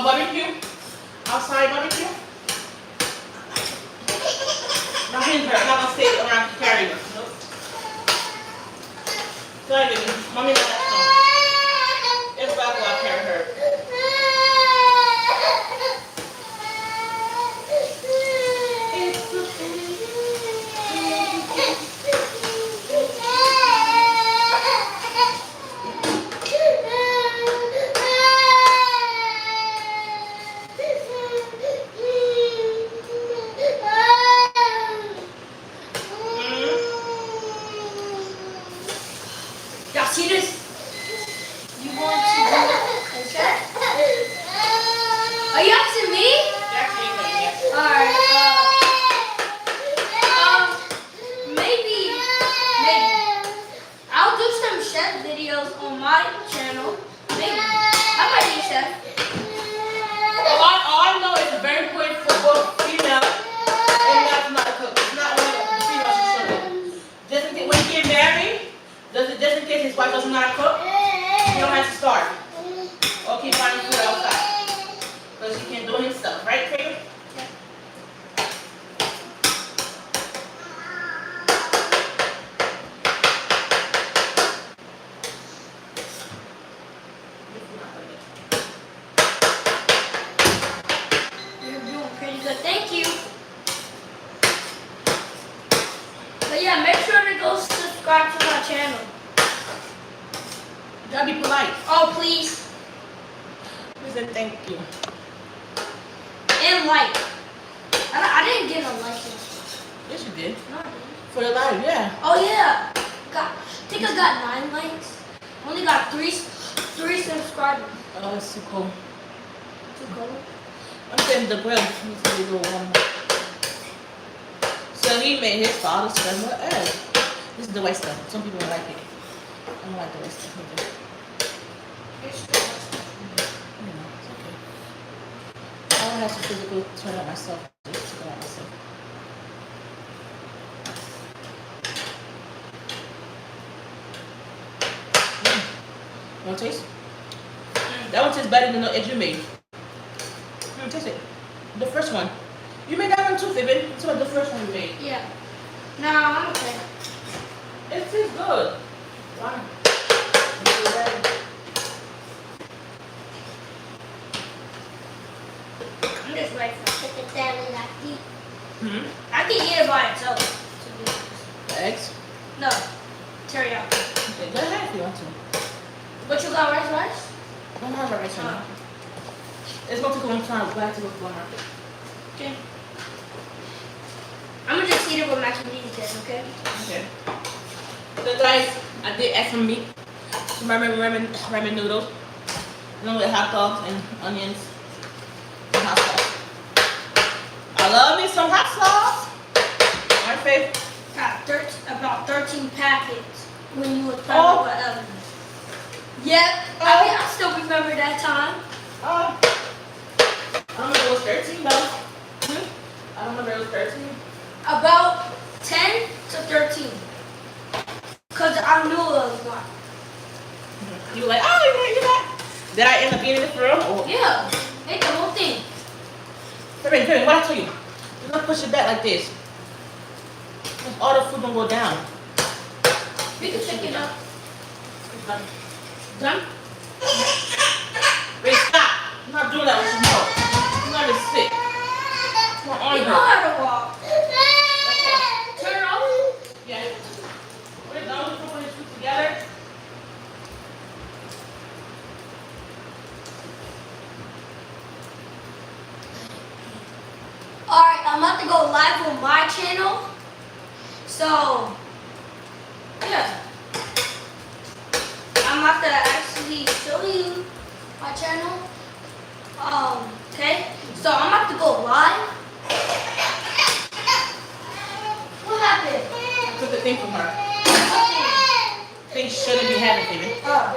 A barbecue? Outside barbecue? Not hinder. I'm not gonna stay around carrying her. Nope. Go ahead, baby. Mommy, let that come. Everybody go out carry her. Y'all see this? You want to do it? Are you asking me? Alright, maybe, I'll do some chef videos on my channel. Maybe. I might be a chef. All I know is it's very important for both female and male to not cook. It's not only the female should show it. Just in case, when he get married, just in case his wife doesn't know how to cook, he don't have to start. Or keep finding food outside. Because he can do it himself, right, Taylor? You're doing pretty good. Thank you. But yeah, make sure to go subscribe to my channel. You gotta be polite. Oh, please. He said thank you. And like. I didn't get a license. Yes, you did. No, I didn't. For your life, yeah. Oh yeah. I think I got 9 likes. Only got three subscribers. Oh, that's too cool. Too cool. I'm saying the grill needs to be a little warmer. So he made his father spend more eggs. This is the white stuff. Some people don't like it. I don't like the white stuff either. It's You know, it's okay. I don't have to physically turn it myself. Just turn it out myself. You want to taste? That one tastes better than the egg you made. Taste it. The first one. You made that one too, Fibin. It's what the first one you made. yeah. No, I'm okay. It tastes good. Why? I'm just ready for chicken salad. Hmm? I can eat it by itself. To be honest. The eggs? No, teriyaki. Okay, go ahead if you want to. But you got rice? I don't have a rice right now. It's going to go on time. We'll have to go to the market. Okay. I'm gonna just eat it with mac and cheese then, okay? Okay. So guys, I did add some meat. Some ramen noodles. Along with hot dogs and onions. And hot sauce. I love me some hot sauce. My favorite. Got about 13 packets when you were Oh. pregnant with Evan. Yep, I still remember that time. I don't remember it was 13 though. I don't remember it was 13. About 10 to 13. Because I knew it was not. You were like, oh, you want to eat that? Did I end up eating it for real? Oh. Yeah, ate the whole thing. Kevin, what I tell you? You're gonna push it back like this. All the food gonna go down. We can check it out. Done? Wait, stop. I'm not doing that with you. No. You're not even sick. Come on, You her. know how to walk. Okay. Turn it off. Yeah. We're done. We're putting this food together. Alright, I'm about to go live on my channel. So, yeah. I'm about to actually show you my channel. Okay. So I'm about to go live. What happened? I took the thing from her. Nothing. Things shouldn't be happening, baby. Oh.